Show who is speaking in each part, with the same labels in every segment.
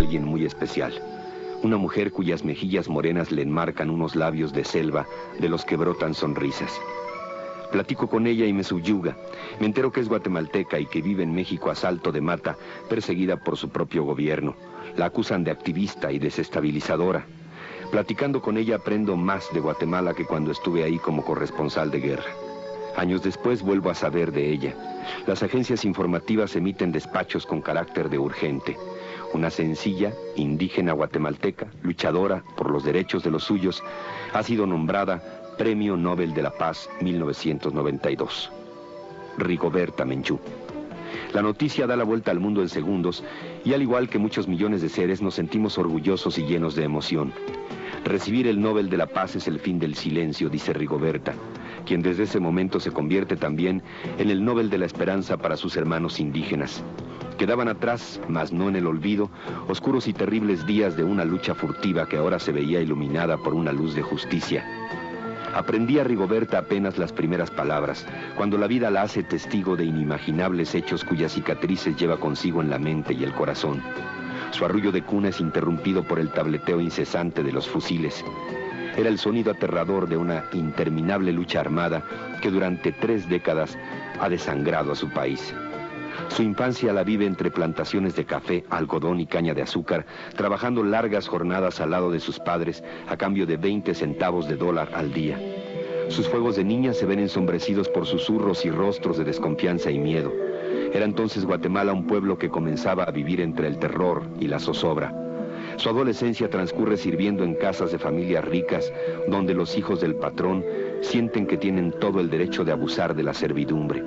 Speaker 1: alguien muy especial. Una mujer cuyas mejillas morenas le enmarcan unos labios de selva de los que brotan sonrisas. Platico con ella y me subyuga. Me entero que es guatemalteca y que vive en México a salto de mata, perseguida por su propio gobierno. La acusan de activista y desestabilizadora. Platicando con ella aprendo más de Guatemala que cuando estuve ahí como corresponsal de guerra. Años después vuelvo a saber de ella. Las agencias informativas emiten despachos con carácter de urgente. Una sencilla, indígena guatemalteca, luchadora por los derechos de los suyos, ha sido nombrada Premio Nobel de la Paz 1992. Rigoberta Menchú. La noticia da la vuelta al mundo en segundos y al igual que muchos millones de seres nos sentimos orgullosos y llenos de emoción. Recibir el Nobel de la Paz es el fin del silencio, dice Rigoberta, quien desde ese momento se convierte también en el Nobel de la Esperanza para sus hermanos indígenas. Quedaban atrás, mas no en el olvido, oscuros y terribles días de una lucha furtiva que ahora se veía iluminada por una luz de justicia. Aprendí a Rigoberta apenas las primeras palabras, cuando la vida la hace testigo de inimaginables hechos cuyas cicatrices lleva consigo en la mente y el corazón. Su arrullo de cuna es interrumpido por el tableteo incesante de los fusiles. Era el sonido aterrador de una interminable lucha armada que durante 3 décadas ha desangrado a su país. Su infancia la vive entre plantaciones de café, algodón y caña de azúcar, trabajando largas jornadas al lado de sus padres a cambio de 20 centavos de dólar al día. Sus juegos de niña se ven ensombrecidos por susurros y rostros de desconfianza y miedo. Era entonces Guatemala un pueblo que comenzaba a vivir entre el terror y la zozobra. Su adolescencia transcurre sirviendo en casas de familias ricas, donde los hijos del patrón sienten que tienen todo el derecho de abusar de la servidumbre.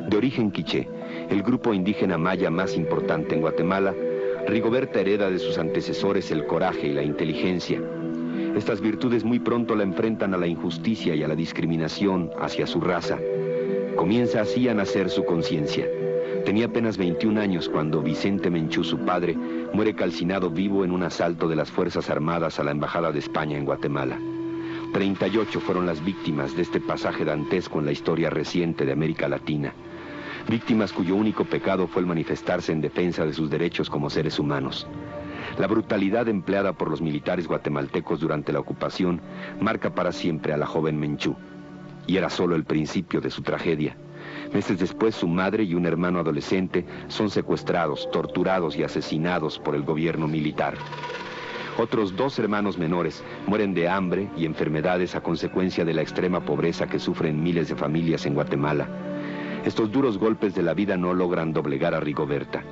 Speaker 1: De origen quiché, el grupo indígena maya más importante en Guatemala, Rigoberta hereda de sus antecesores el coraje y la inteligencia. Estas virtudes muy pronto la enfrentan a la injusticia y a la discriminación hacia su raza. Comienza así a nacer su conciencia. Tenía apenas 21 años cuando Vicente Menchú, su padre, muere calcinado vivo en un asalto de las Fuerzas Armadas a la Embajada de España en Guatemala. 38 fueron las víctimas de este pasaje dantesco en la historia reciente de América Latina. Víctimas cuyo único pecado fue el manifestarse en defensa de sus derechos como seres humanos. La brutalidad empleada por los militares guatemaltecos durante la ocupación marca para siempre a la joven Menchú. Y era solo el principio de su tragedia. Meses después, su madre y un hermano adolescente son secuestrados, torturados y asesinados por el gobierno militar. Otros 2 hermanos menores mueren de hambre y enfermedades a consecuencia de la extrema pobreza que sufren miles de familias en Guatemala. Estos duros golpes de la vida no logran doblegar a Rigoberta.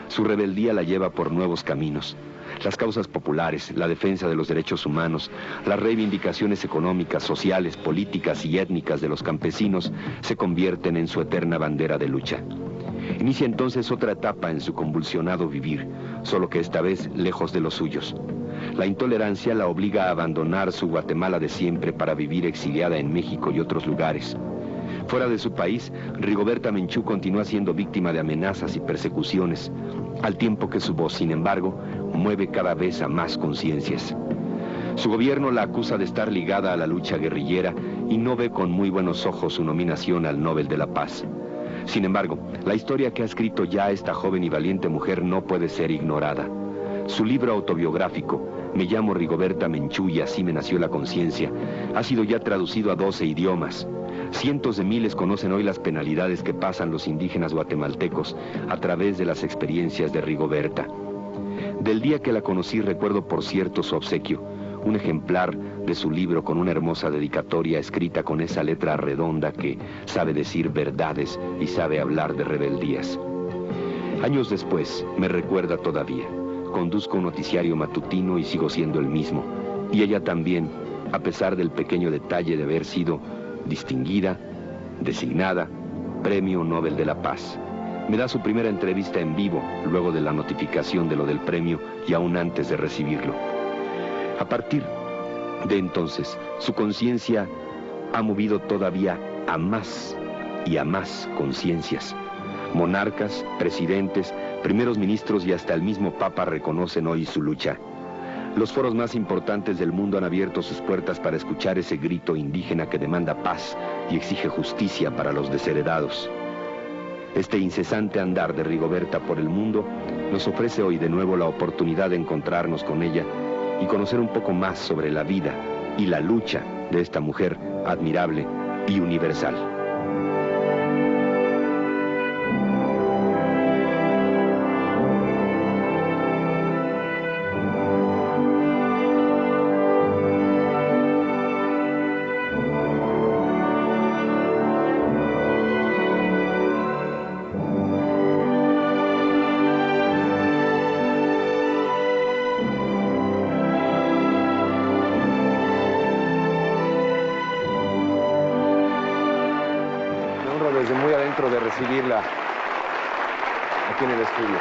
Speaker 1: Su rebeldía la lleva por nuevos caminos. Las causas populares, la defensa de los derechos humanos, las reivindicaciones económicas, sociales, políticas y étnicas de los campesinos se convierten en su eterna bandera de lucha. Inicia entonces otra etapa en su convulsionado vivir, solo que esta vez lejos de los suyos. La intolerancia la obliga a abandonar su Guatemala de siempre para vivir exiliada en México y otros lugares. Fuera de su país, Rigoberta Menchú continúa siendo víctima de amenazas y persecuciones, al tiempo que su voz, sin embargo, mueve cada vez a más conciencias. Su gobierno la acusa de estar ligada a la lucha guerrillera y no ve con muy buenos ojos su nominación al Nobel de la Paz. Sin embargo, la historia que ha escrito ya esta joven y valiente mujer no puede ser ignorada. Su libro autobiográfico, Me llamo Rigoberta Menchú y así me nació la conciencia, ha sido ya traducido a 12 idiomas. Cientos de miles conocen hoy las penalidades que pasan los indígenas guatemaltecos a través de las experiencias de Rigoberta. Del día que la conocí recuerdo por cierto su obsequio, un ejemplar de su libro con una hermosa dedicatoria escrita con esa letra redonda que sabe decir verdades y sabe hablar de rebeldías. Años después, me recuerda todavía. Conduzco un noticiario matutino y sigo siendo el mismo. Y ella también, a pesar del pequeño detalle de haber sido distinguida, designada, Premio Nobel de la Paz. Me da su primera entrevista en vivo, luego de la notificación de lo del premio y aún antes de recibirlo. A partir de entonces, su conciencia ha movido todavía a más y a más conciencias. Monarcas, presidentes, primeros ministros y hasta el mismo Papa reconocen hoy su lucha. Los foros más importantes del mundo han abierto sus puertas para escuchar ese grito indígena que demanda paz y exige justicia para los desheredados. Este incesante andar de Rigoberta por el mundo nos ofrece hoy de nuevo la oportunidad de encontrarnos con ella y conocer un poco más sobre la vida y la lucha de esta mujer admirable y universal. Desde muy adentro de recibirla aquí en el estudio.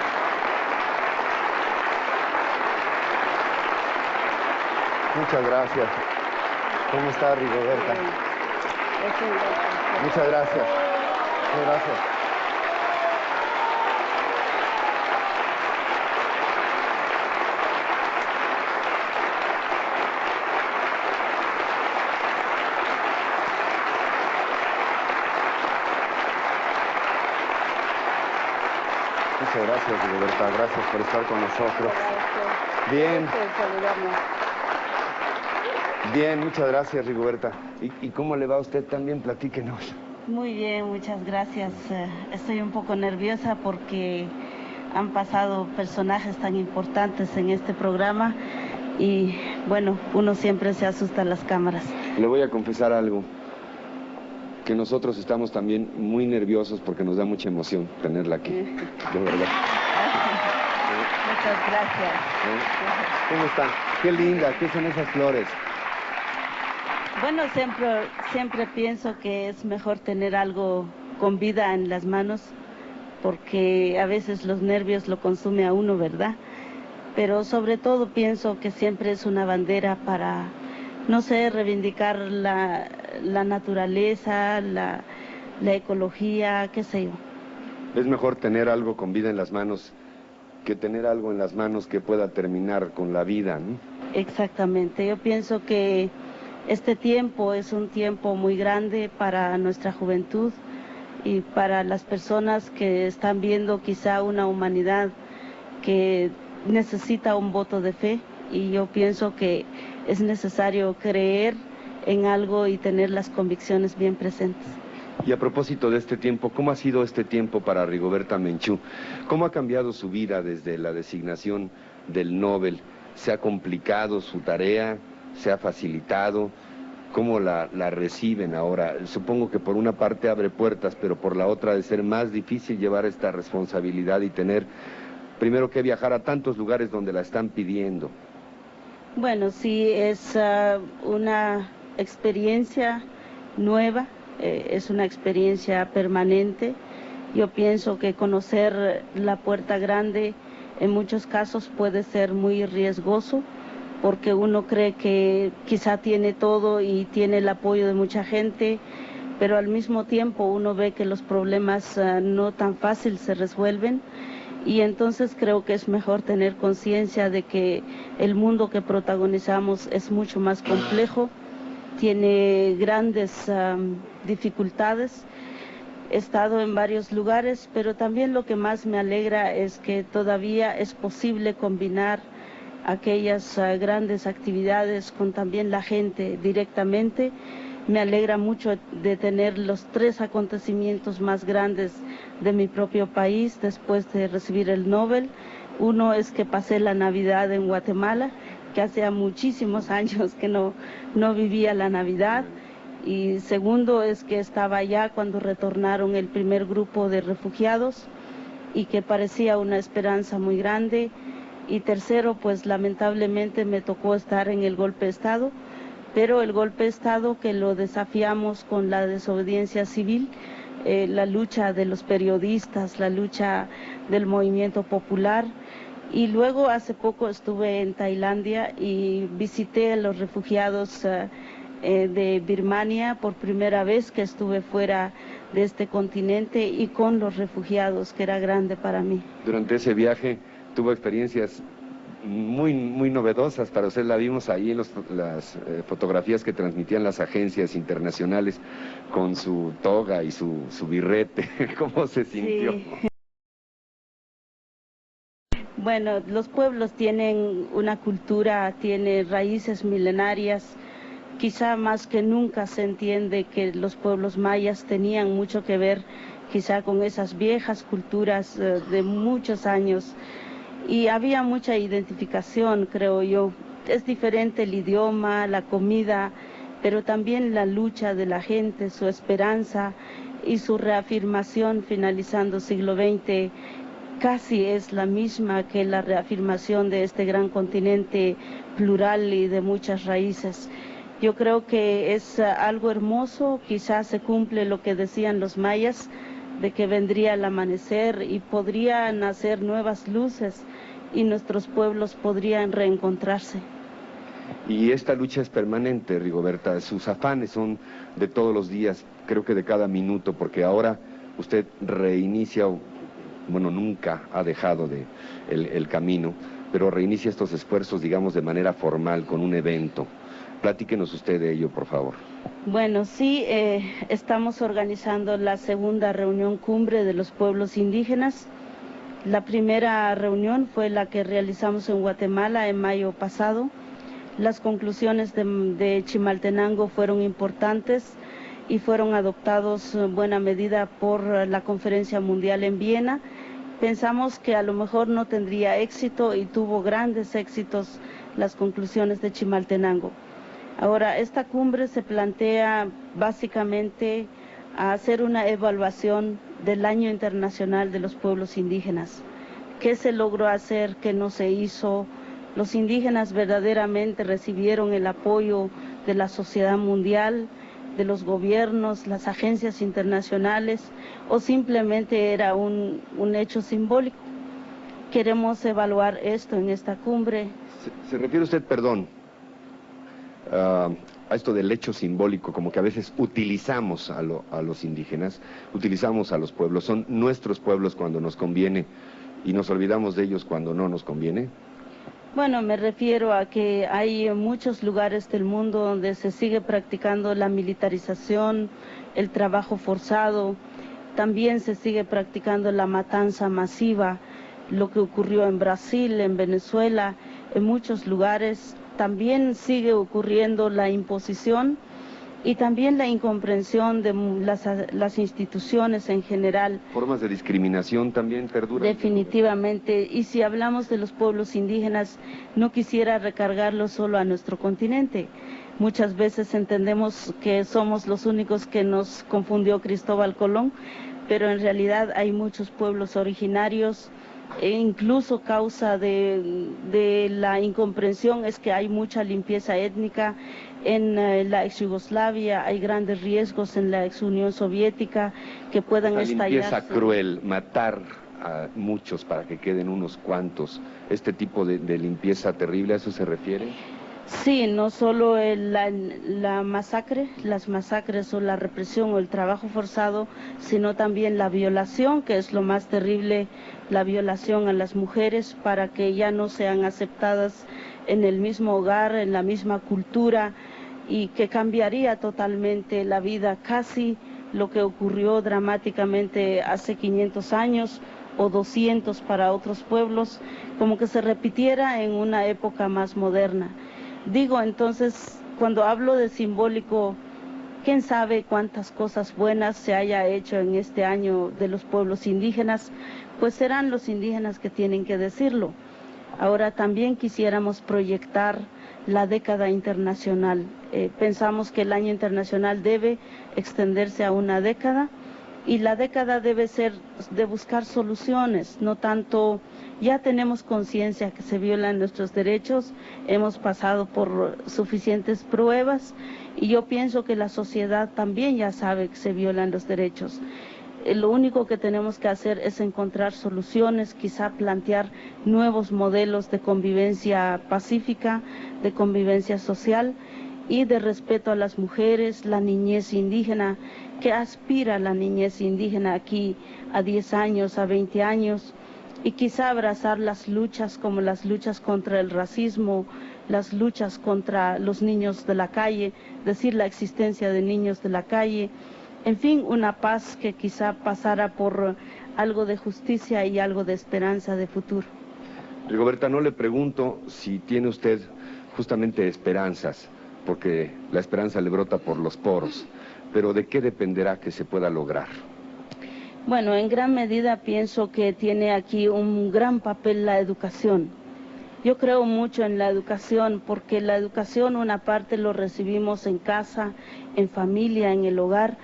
Speaker 1: Muchas gracias. ¿Cómo está, Rigoberta? Muchas gracias. Muchas gracias. Muchas gracias, Rigoberta. Gracias por estar con nosotros. Bien. Bien, muchas gracias, Rigoberta. ¿Y cómo le va a usted también? Platíquenos.
Speaker 2: Muy bien, muchas gracias. Estoy un poco nerviosa porque han pasado personajes tan importantes en este programa y, bueno, uno siempre se asusta a las cámaras.
Speaker 1: Le voy a confesar algo. Que nosotros estamos también muy nerviosos porque nos da mucha emoción tenerla aquí, de verdad.
Speaker 2: Muchas gracias.
Speaker 1: ¿Cómo está? Qué linda, ¿qué son esas flores?
Speaker 2: Bueno, siempre pienso que es mejor tener algo con vida en las manos, porque a veces los nervios lo consume a uno, ¿verdad? Pero sobre todo pienso que siempre es una bandera para, no sé, reivindicar la naturaleza, la ecología, qué sé yo.
Speaker 1: Es mejor tener algo con vida en las manos que tener algo en las manos que pueda terminar con la vida, ¿no?
Speaker 2: Exactamente, yo pienso que este tiempo es un tiempo muy grande para nuestra juventud y para las personas que están viendo quizá una humanidad que necesita un voto de fe, y yo pienso que es necesario creer en algo y tener las convicciones bien presentes.
Speaker 1: Y a propósito de este tiempo, ¿cómo ha sido este tiempo para Rigoberta Menchú? ¿Cómo ha cambiado su vida desde la designación del Nobel? ¿Se ha complicado su tarea? ¿Se ha facilitado? ¿Cómo la reciben ahora? Supongo que por una parte abre puertas, pero por la otra ha de ser más difícil llevar esta responsabilidad y tener primero que viajar a tantos lugares donde la están pidiendo.
Speaker 2: Bueno, sí, es una experiencia nueva, es una experiencia permanente. Yo pienso que conocer la Puerta Grande en muchos casos puede ser muy riesgoso, porque uno cree que quizá tiene todo y tiene el apoyo de mucha gente, pero al mismo tiempo uno ve que los problemas no tan fácil se resuelven, y entonces creo que es mejor tener conciencia de que el mundo que protagonizamos es mucho más complejo, tiene grandes dificultades. He estado en varios lugares, pero también lo que más me alegra es que todavía es posible combinar aquellas grandes actividades con también la gente directamente. Me alegra mucho de tener los 3 acontecimientos más grandes de mi propio país después de recibir el Nobel. Uno es que pasé la Navidad en Guatemala, que hace muchísimos años que no vivía la Navidad. Y segundo es que estaba allá cuando retornaron el primer grupo de refugiados y que parecía una esperanza muy grande. Y tercero, pues lamentablemente me tocó estar en el golpe de Estado, pero el golpe de Estado que lo desafiamos con la desobediencia civil, la lucha de los periodistas, la lucha del movimiento popular. Y luego hace poco estuve en Tailandia y visité a los refugiados de Birmania por primera vez que estuve fuera de este continente y con los refugiados, que era grande para mí.
Speaker 1: Durante ese viaje tuvo experiencias muy novedosas para usted. La vimos ahí en las fotografías que transmitían las agencias internacionales con su toga y su birrete. ¿Cómo se sintió?
Speaker 2: Sí. Bueno, los pueblos tienen una cultura, tienen raíces milenarias. Quizá más que nunca se entiende que los pueblos mayas tenían mucho que ver quizá con esas viejas culturas de muchos años, y había mucha identificación, creo yo. Es diferente el idioma, la comida, pero también la lucha de la gente, su esperanza y su reafirmación finalizando siglo XX casi es la misma que la reafirmación de este gran continente plural y de muchas raíces. Yo creo que es algo hermoso. Quizás se cumple lo que decían los mayas, de que vendría el amanecer y podrían nacer nuevas luces y nuestros pueblos podrían reencontrarse.
Speaker 1: Y esta lucha es permanente, Rigoberta. Sus afanes son de todos los días, creo que de cada minuto, porque ahora usted reinicia, bueno, nunca ha dejado el camino, pero reinicia estos esfuerzos, digamos, de manera formal, con un evento. Platíquenos usted de ello, por favor.
Speaker 2: Bueno, sí, estamos organizando la segunda reunión cumbre de los pueblos indígenas. La primera reunión fue la que realizamos en Guatemala en mayo pasado. Las conclusiones de Chimaltenango fueron importantes y fueron adoptados en buena medida por la Conferencia Mundial en Viena. Pensamos que a lo mejor no tendría éxito y tuvo grandes éxitos las conclusiones de Chimaltenango. Ahora, esta cumbre se plantea básicamente a hacer una evaluación del Año Internacional de los Pueblos Indígenas. ¿Qué se logró hacer? ¿Qué no se hizo? ¿Los indígenas verdaderamente recibieron el apoyo de la sociedad mundial, de los gobiernos, las agencias internacionales, o simplemente era un hecho simbólico? Queremos evaluar esto en esta cumbre.
Speaker 1: ¿Se refiere usted, perdón, a esto del hecho simbólico, como que a veces utilizamos a los indígenas, utilizamos a los pueblos, son nuestros pueblos cuando nos conviene y nos olvidamos de ellos cuando no nos conviene?
Speaker 2: Bueno, me refiero a que hay muchos lugares del mundo donde se sigue practicando la militarización, el trabajo forzado, también se sigue practicando la matanza masiva, lo que ocurrió en Brasil, en Venezuela, en muchos lugares. También sigue ocurriendo la imposición y también la incomprensión de las instituciones en general.
Speaker 1: ¿Formas de discriminación también perduran?
Speaker 2: Definitivamente. Y si hablamos de los pueblos indígenas, no quisiera recargarlo solo a nuestro continente. Muchas veces entendemos que somos los únicos que nos confundió Cristóbal Colón, pero en realidad hay muchos pueblos originarios. E incluso causa de la incomprensión es que hay mucha limpieza étnica en la ex Yugoslavia, hay grandes riesgos en la ex Unión Soviética que puedan estallar.
Speaker 1: Limpieza cruel, matar a muchos para que queden unos cuantos, este tipo de limpieza terrible, ¿a eso se refiere?
Speaker 2: Sí, no solo la masacre, las masacres o la represión o el trabajo forzado, sino también la violación, que es lo más terrible, la violación a las mujeres para que ya no sean aceptadas en el mismo hogar, en la misma cultura, y que cambiaría totalmente la vida, casi lo que ocurrió dramáticamente hace 500 años o 200 para otros pueblos, como que se repitiera en una época más moderna. Digo, entonces, cuando hablo de simbólico, quién sabe cuántas cosas buenas se haya hecho en este año de los pueblos indígenas, pues serán los indígenas que tienen que decirlo. Ahora también quisiéramos proyectar la década internacional. Pensamos que el año internacional debe extenderse a una década y la década debe ser de buscar soluciones, no tanto. Ya tenemos conciencia que se violan nuestros derechos, hemos pasado por suficientes pruebas y yo pienso que la sociedad también ya sabe que se violan los derechos. Lo único que tenemos que hacer es encontrar soluciones, quizá plantear nuevos modelos de convivencia pacífica, de convivencia social y de respeto a las mujeres, la niñez indígena. ¿Qué aspira la niñez indígena aquí a 10 años, a 20 años? y quizá abrazar las luchas como las luchas contra el racismo, las luchas contra los niños de la calle, decir la existencia de niños de la calle, en fin, una paz que quizá pasara por algo de justicia y algo de esperanza de futuro.
Speaker 1: Rigoberta, no le pregunto si tiene usted justamente esperanzas, porque la esperanza le brota por los poros, pero ¿de qué dependerá que se pueda lograr?
Speaker 2: Bueno, en gran medida pienso que tiene aquí un gran papel la educación. Yo creo mucho en la educación porque la educación una parte lo recibimos en casa, en familia, en el hogar,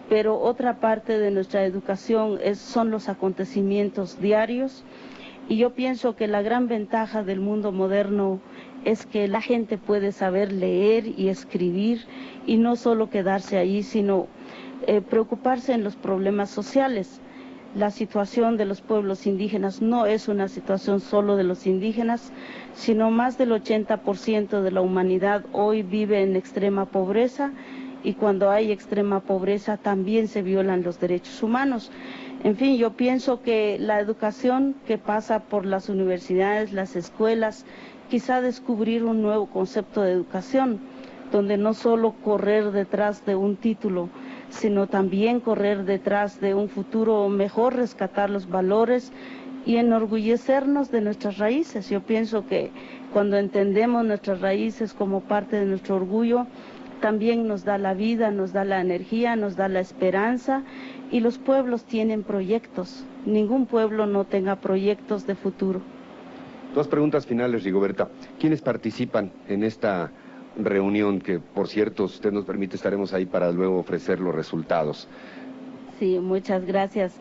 Speaker 2: pero otra parte de nuestra educación son los acontecimientos diarios y yo pienso que la gran ventaja del mundo moderno es que la gente puede saber leer y escribir y no solo quedarse ahí, sino preocuparse en los problemas sociales. La situación de los pueblos indígenas no es una situación solo de los indígenas, sino más del 80% de la humanidad hoy vive en extrema pobreza y cuando hay extrema pobreza también se violan los derechos humanos. En fin, yo pienso que la educación que pasa por las universidades, las escuelas, quizá descubrir un nuevo concepto de educación, donde no solo correr detrás de un título, sino también correr detrás de un futuro mejor, rescatar los valores y enorgullecernos de nuestras raíces. Yo pienso que cuando entendemos nuestras raíces como parte de nuestro orgullo, también nos da la vida, nos da la energía, nos da la esperanza y los pueblos tienen proyectos. Ningún pueblo no tenga proyectos de futuro.
Speaker 1: Dos preguntas finales, Rigoberta. ¿Quiénes participan en esta reunión que, por cierto, si usted nos permite, estaremos ahí para luego ofrecer los resultados?
Speaker 2: Sí, muchas gracias.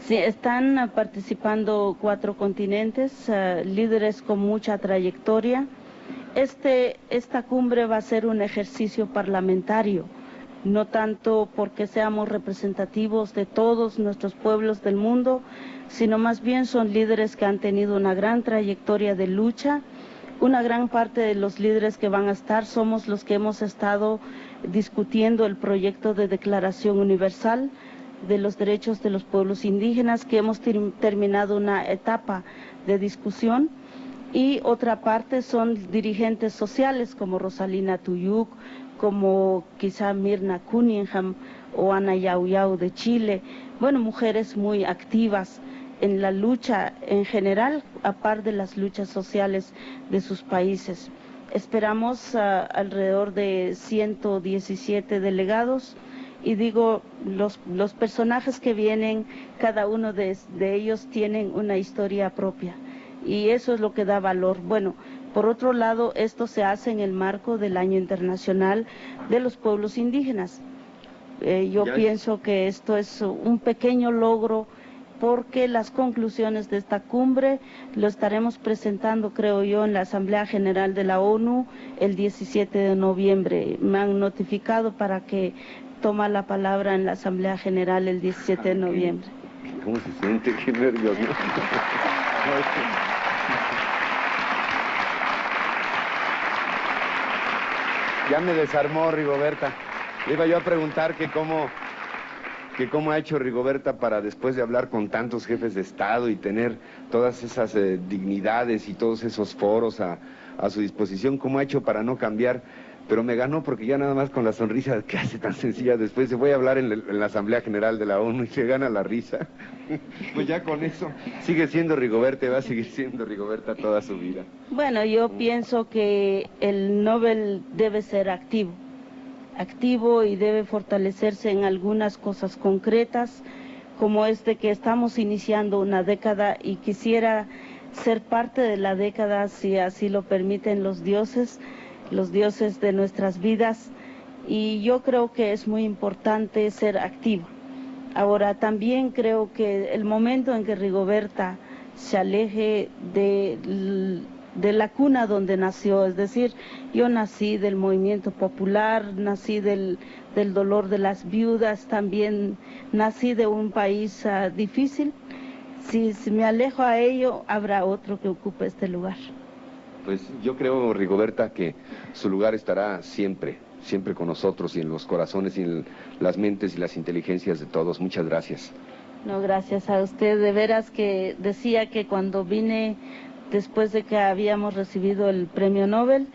Speaker 2: Sí, están participando 4 continentes, líderes con mucha trayectoria. Esta cumbre va a ser un ejercicio parlamentario, no tanto porque seamos representativos de todos nuestros pueblos del mundo, sino más bien son líderes que han tenido una gran trayectoria de lucha. Una gran parte de los líderes que van a estar somos los que hemos estado discutiendo el proyecto de Declaración Universal de los Derechos de los Pueblos Indígenas, que hemos terminado una etapa de discusión, y otra parte son dirigentes sociales como Rosalina Tuyuk, como quizá Mirna Cunningham o Ana Yau Yau de Chile, bueno, mujeres muy activas en la lucha en general, a par de las luchas sociales de sus países. Esperamos alrededor de 117 delegados y digo, los personajes que vienen, cada uno de ellos tienen una historia propia y eso es lo que da valor. Bueno, por otro lado, esto se hace en el marco del Año Internacional de los Pueblos Indígenas. Yo pienso que esto es un pequeño logro porque las conclusiones de esta cumbre lo estaremos presentando, creo yo, en la Asamblea General de la ONU el 17 de noviembre. Me han notificado para que toma la palabra en la Asamblea General el 17 de noviembre.
Speaker 1: ¿Cómo se siente? Qué nervios, ¿no? Ya me desarmó Rigoberta. Le iba yo a preguntar que cómo ha hecho Rigoberta para, después de hablar con tantos jefes de Estado y tener todas esas dignidades y todos esos foros a su disposición, cómo ha hecho para no cambiar. Pero me ganó porque ya nada más con la sonrisa que hace tan sencilla, después se voy a hablar en la Asamblea General de la ONU y se gana la risa. Pues ya con eso sigue siendo Rigoberta y va a seguir siendo Rigoberta toda su vida.
Speaker 2: Bueno, yo pienso que el Nobel debe ser activo y debe fortalecerse en algunas cosas concretas, como es de que estamos iniciando una década y quisiera ser parte de la década, si así lo permiten los dioses de nuestras vidas, y yo creo que es muy importante ser activo. Ahora, también creo que el momento en que Rigoberta se aleje de la cuna donde nació, es decir, yo nací del movimiento popular, nací del dolor de las viudas, también nací de un país difícil. Si me alejo a ello, habrá otro que ocupe este lugar.
Speaker 1: Pues yo creo, Rigoberta, que su lugar estará siempre con nosotros y en los corazones y en las mentes y las inteligencias de todos. Muchas gracias.
Speaker 2: No, gracias a usted. De veras que decía que cuando vine, después de que habíamos recibido el premio Nobel,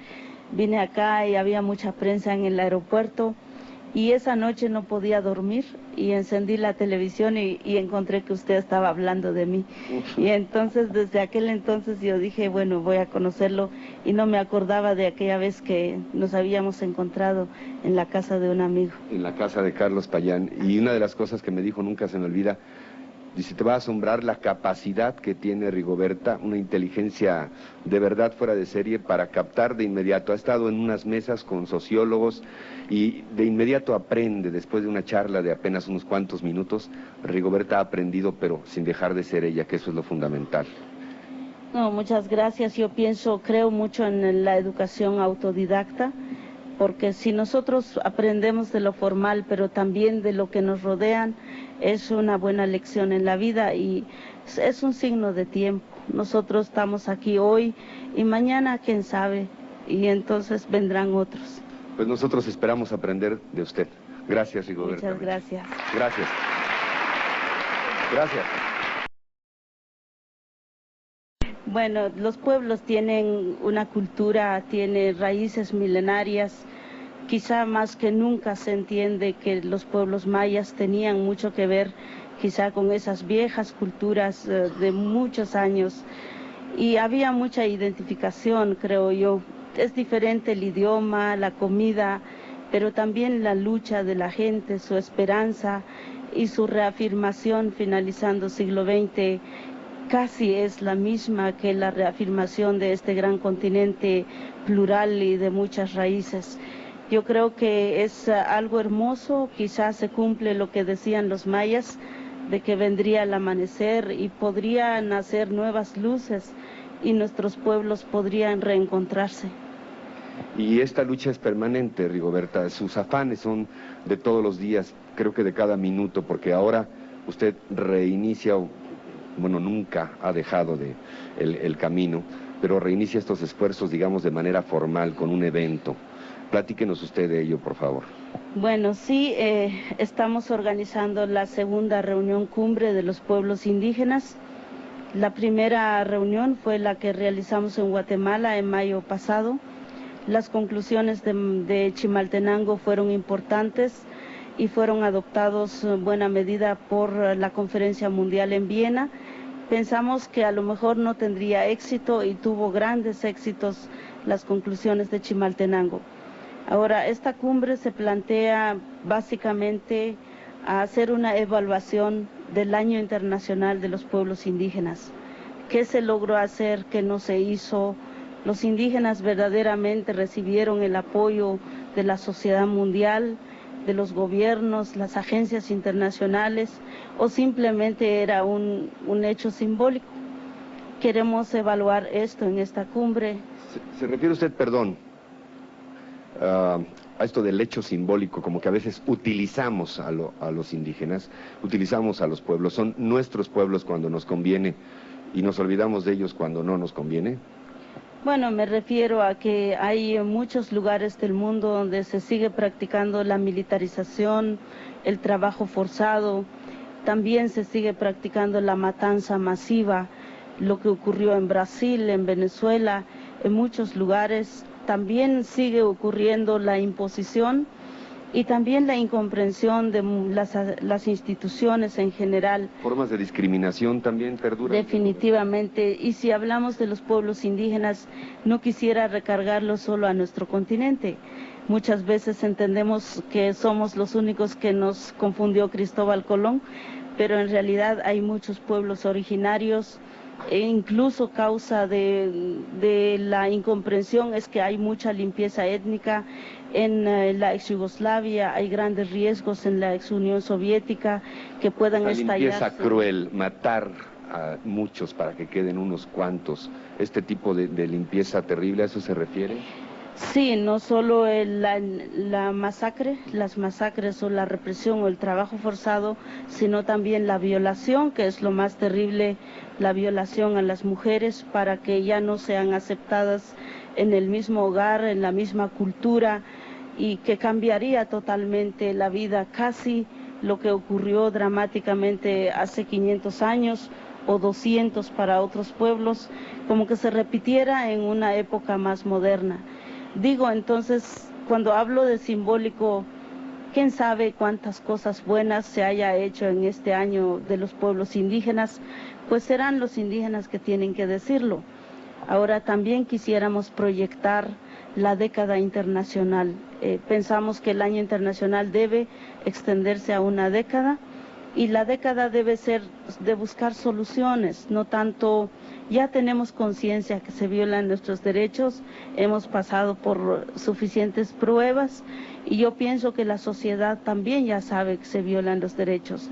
Speaker 2: vine acá y había mucha prensa en el aeropuerto y esa noche no podía dormir y encendí la televisión y encontré que usted estaba hablando de mí. Y entonces desde aquel entonces yo dije, bueno, voy a conocerlo y no me acordaba de aquella vez que nos habíamos encontrado en la casa de un amigo.
Speaker 1: En la casa de Carlos Payán. Y una de las cosas que me dijo, nunca se me olvida, dice, te va a asombrar la capacidad que tiene Rigoberta, una inteligencia de verdad fuera de serie para captar de inmediato. Ha estado en unas mesas con sociólogos y de inmediato aprende, después de una charla de apenas unos cuantos minutos, Rigoberta ha aprendido, pero sin dejar de ser ella, que eso es lo fundamental.
Speaker 2: No, muchas gracias. Yo creo mucho en la educación autodidacta, porque si nosotros aprendemos de lo formal, pero también de lo que nos rodean, es una buena lección en la vida y es un signo de tiempo. Nosotros estamos aquí hoy y mañana, quién sabe, y entonces vendrán otros.
Speaker 1: Pues nosotros esperamos aprender de usted. Gracias, Rigoberta.
Speaker 2: Muchas gracias.
Speaker 1: Gracias. Gracias.
Speaker 2: Bueno, los pueblos tienen una cultura, tienen raíces milenarias. Quizá más que nunca se entiende que los pueblos mayas tenían mucho que ver quizá con esas viejas culturas de muchos años y había mucha identificación, creo yo. Es diferente el idioma, la comida, pero también la lucha de la gente, su esperanza y su reafirmación finalizando siglo XX casi es la misma que la reafirmación de este gran continente plural y de muchas raíces. Yo creo que es algo hermoso, quizás se cumple lo que decían los mayas, de que vendría el amanecer y podrían nacer nuevas luces y nuestros pueblos podrían reencontrarse.
Speaker 1: Y esta lucha es permanente, Rigoberta, sus afanes son de todos los días, creo que de cada minuto, porque ahora usted reinicia, bueno, nunca ha dejado el camino, pero reinicia estos esfuerzos, digamos, de manera formal, con un evento. Platíquenos usted de ello, por favor.
Speaker 2: Bueno, sí, estamos organizando la segunda reunión cumbre de los pueblos indígenas. La primera reunión fue la que realizamos en Guatemala en mayo pasado. Las conclusiones de Chimaltenango fueron importantes y fueron adoptados en buena medida por la Conferencia Mundial en Viena. Pensamos que a lo mejor no tendría éxito y tuvo grandes éxitos las conclusiones de Chimaltenango. Ahora, esta cumbre se plantea básicamente a hacer una evaluación del Año Internacional de los Pueblos Indígenas. ¿Qué se logró hacer? ¿Qué no se hizo? ¿Los indígenas verdaderamente recibieron el apoyo de la sociedad mundial, de los gobiernos, las agencias internacionales, o simplemente era un hecho simbólico? Queremos evaluar esto en esta cumbre.
Speaker 1: ¿Se refiere usted, perdón, a esto del hecho simbólico, como que a veces utilizamos a los indígenas, utilizamos a los pueblos, son nuestros pueblos cuando nos conviene y nos olvidamos de ellos cuando no nos conviene?
Speaker 2: Bueno, me refiero a que hay muchos lugares del mundo donde se sigue practicando la militarización, el trabajo forzado, también se sigue practicando la matanza masiva, lo que ocurrió en Brasil, en Venezuela, en muchos lugares. También sigue ocurriendo la imposición y también la incomprensión de las instituciones en general.
Speaker 1: ¿Formas de discriminación también perduran?
Speaker 2: Definitivamente, y si hablamos de los pueblos indígenas, no quisiera recargarlo solo a nuestro continente. Muchas veces entendemos que somos los únicos que nos confundió Cristóbal Colón, pero en realidad hay muchos pueblos originarios. E incluso causa de la incomprensión es que hay mucha limpieza étnica en la ex Yugoslavia, hay grandes riesgos en la ex Unión Soviética que puedan estallar.
Speaker 1: Limpieza cruel, matar a muchos para que queden unos cuantos, este tipo de limpieza terrible, ¿a eso se refiere?
Speaker 2: Sí, no solo la masacre, las masacres o la represión o el trabajo forzado, sino también la violación, que es lo más terrible, la violación a las mujeres para que ya no sean aceptadas en el mismo hogar, en la misma cultura, y que cambiaría totalmente la vida casi lo que ocurrió dramáticamente hace 500 años o 200 para otros pueblos, como que se repitiera en una época más moderna. Digo, entonces, cuando hablo de simbólico, quién sabe cuántas cosas buenas se haya hecho en este año de los pueblos indígenas, pues serán los indígenas que tienen que decirlo. Ahora también quisiéramos proyectar la década internacional. Pensamos que el año internacional debe extenderse a una década y la década debe ser de buscar soluciones, no tanto, ya tenemos conciencia que se violan nuestros derechos, hemos pasado por suficientes pruebas y yo pienso que la sociedad también ya sabe que se violan los derechos.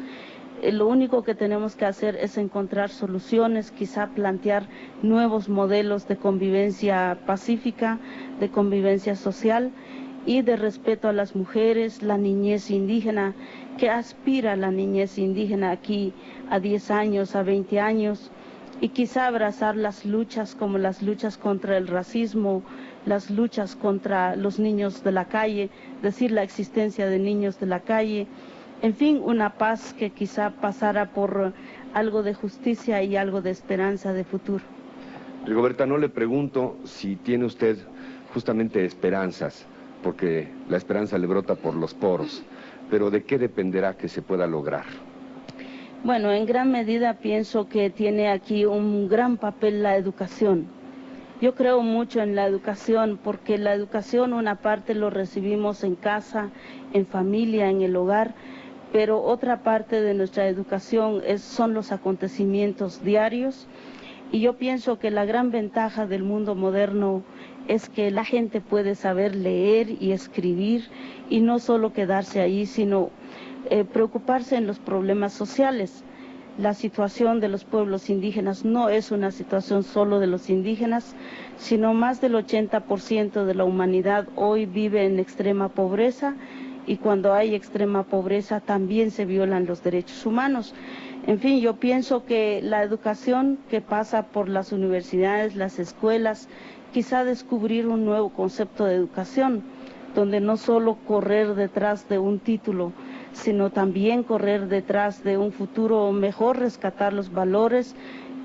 Speaker 2: Lo único que tenemos que hacer es encontrar soluciones, quizá plantear nuevos modelos de convivencia pacífica, de convivencia social y de respeto a las mujeres, la niñez indígena, que aspira la niñez indígena aquí a 10 años, a 20 años, y quizá abrazar las luchas como las luchas contra el racismo, las luchas contra los niños de la calle, decir la existencia de niños de la calle, en fin, una paz que quizá pasara por algo de justicia y algo de esperanza de futuro.
Speaker 1: Rigoberta, no le pregunto si tiene usted justamente esperanzas, porque la esperanza le brota por los poros, pero ¿de qué dependerá que se pueda lograr?
Speaker 2: Bueno, en gran medida pienso que tiene aquí un gran papel la educación. Yo creo mucho en la educación porque la educación una parte lo recibimos en casa, en familia, en el hogar, pero otra parte de nuestra educación son los acontecimientos diarios y yo pienso que la gran ventaja del mundo moderno es que la gente puede saber leer y escribir y no solo quedarse ahí, sino preocuparse en los problemas sociales. La situación de los pueblos indígenas no es una situación solo de los indígenas, sino más del 80% de la humanidad hoy vive en extrema pobreza y cuando hay extrema pobreza también se violan los derechos humanos. En fin, yo pienso que la educación que pasa por las universidades, las escuelas, quizá descubrir un nuevo concepto de educación, donde no solo correr detrás de un título, sino también correr detrás de un futuro mejor, rescatar los valores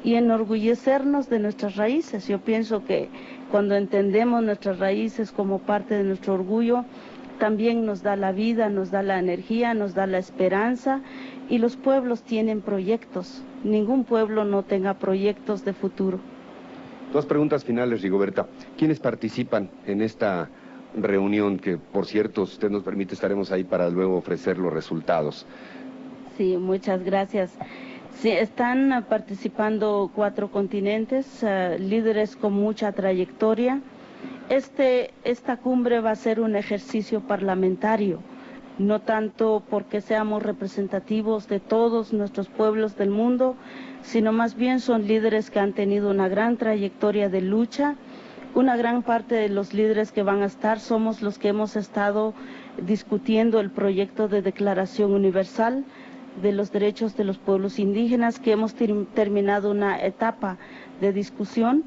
Speaker 2: y enorgullecernos de nuestras raíces. Yo pienso que cuando entendemos nuestras raíces como parte de nuestro orgullo, también nos da la vida, nos da la energía, nos da la esperanza y los pueblos tienen proyectos. Ningún pueblo no tenga proyectos de futuro.
Speaker 1: Dos preguntas finales, Rigoberta. ¿Quiénes participan en esta reunión que, por cierto, si usted nos permite, estaremos ahí para luego ofrecer los resultados?
Speaker 2: Sí, muchas gracias. Sí, están participando 4 continentes, líderes con mucha trayectoria. Esta cumbre va a ser un ejercicio parlamentario, no tanto porque seamos representativos de todos nuestros pueblos del mundo, sino más bien son líderes que han tenido una gran trayectoria de lucha. Una gran parte de los líderes que van a estar somos los que hemos estado discutiendo el proyecto de Declaración Universal de los Derechos de los Pueblos Indígenas, que hemos terminado una etapa de discusión.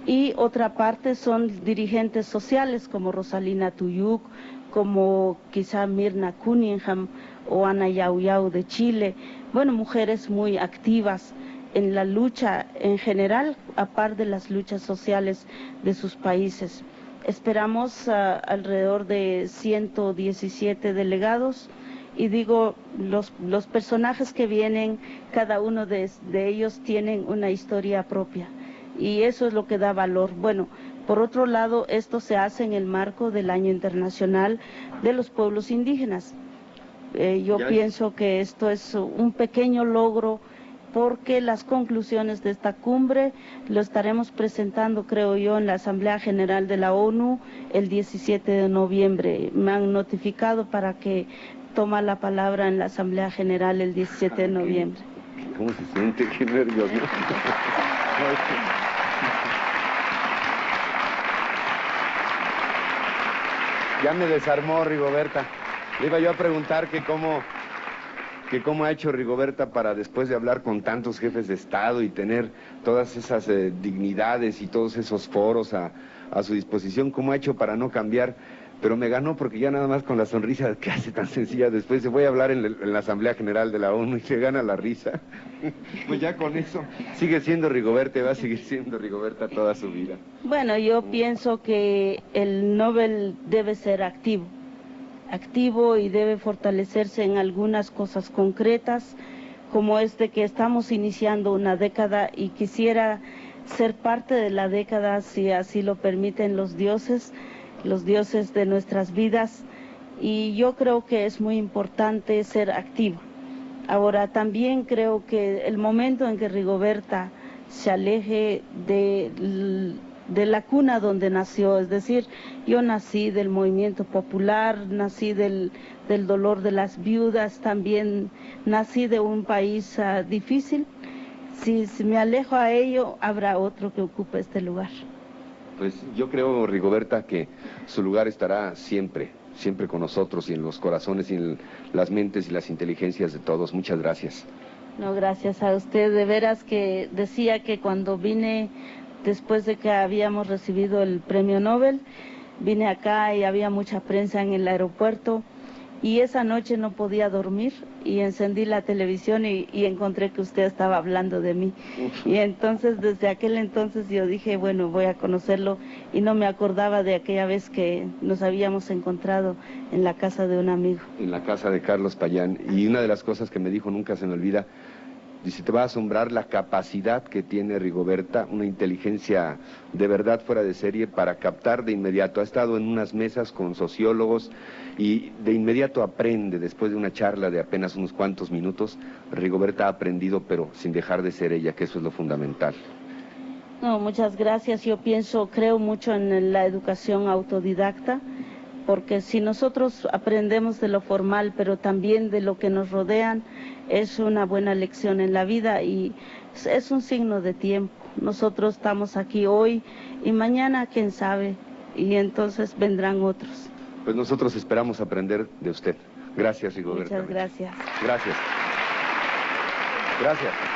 Speaker 2: Y otra parte son dirigentes sociales como Rosalina Tuyuk, como quizá Mirna Cunningham o Ana Yauyau de Chile. Bueno, mujeres muy activas en la lucha en general, a par de las luchas sociales de sus países. Esperamos alrededor de 117 delegados y digo, los personajes que vienen, cada uno de ellos tienen una historia propia. Y eso es lo que da valor. Bueno, por otro lado, esto se hace en el marco del Año Internacional de los Pueblos Indígenas. Yo pienso que esto es un pequeño logro porque las conclusiones de esta cumbre lo estaremos presentando, creo yo, en la Asamblea General de la ONU el 17 de noviembre. Me han notificado para que toma la palabra en la Asamblea General el 17 de noviembre.
Speaker 1: ¿Cómo se siente? Qué nervioso. Ya me desarmó Rigoberta. Le iba yo a preguntar que cómo ha hecho Rigoberta para, después de hablar con tantos jefes de Estado y tener todas esas dignidades y todos esos foros a su disposición, cómo ha hecho para no cambiar. pero me ganó porque ya nada más con la sonrisa que hace tan sencilla, después se voy a hablar en la Asamblea General de la ONU y se gana la risa. Pues ya con eso sigue siendo Rigoberta y va a seguir siendo Rigoberta toda su vida.
Speaker 2: Bueno, yo pienso que el Nobel debe ser activo y debe fortalecerse en algunas cosas concretas, como que estamos iniciando una década y quisiera ser parte de la década, si así lo permiten los dioses de nuestras vidas, y yo creo que es muy importante ser activo. Ahora, también creo que el momento en que Rigoberta se aleje de la cuna donde nació, es decir, yo nací del movimiento popular, nací del dolor de las viudas, también nací de un país difícil. Si me alejo a ello, habrá otro que ocupe este lugar.
Speaker 1: Pues yo creo, Rigoberta, que su lugar estará siempre con nosotros y en los corazones y en las mentes y las inteligencias de todos. Muchas gracias.
Speaker 2: No, gracias a usted. De veras que decía que cuando vine, después de que habíamos recibido el premio Nobel, vine acá y había mucha prensa en el aeropuerto. Y esa noche no podía dormir y encendí la televisión y encontré que usted estaba hablando de mí. Y entonces, desde aquel entonces yo dije, bueno, voy a conocerlo, y no me acordaba de aquella vez que nos habíamos encontrado en la casa de un amigo.
Speaker 1: En la casa de Carlos Payán. Y una de las cosas que me dijo, nunca se me olvida, dice, te va a asombrar la capacidad que tiene Rigoberta, una inteligencia de verdad fuera de serie para captar de inmediato. Ha estado en unas mesas con sociólogos y de inmediato aprende, después de una charla de apenas unos cuantos minutos, Rigoberta ha aprendido, pero sin dejar de ser ella, que eso es lo fundamental.
Speaker 2: No, muchas gracias. Yo creo mucho en la educación autodidacta, porque si nosotros aprendemos de lo formal, pero también de lo que nos rodean, es una buena lección en la vida y es un signo de tiempo. Nosotros estamos aquí hoy y mañana, quién sabe, y entonces vendrán otros.
Speaker 1: Pues nosotros esperamos aprender de usted. Gracias, Rigoberta.
Speaker 2: Muchas gracias.
Speaker 1: Gracias. Gracias.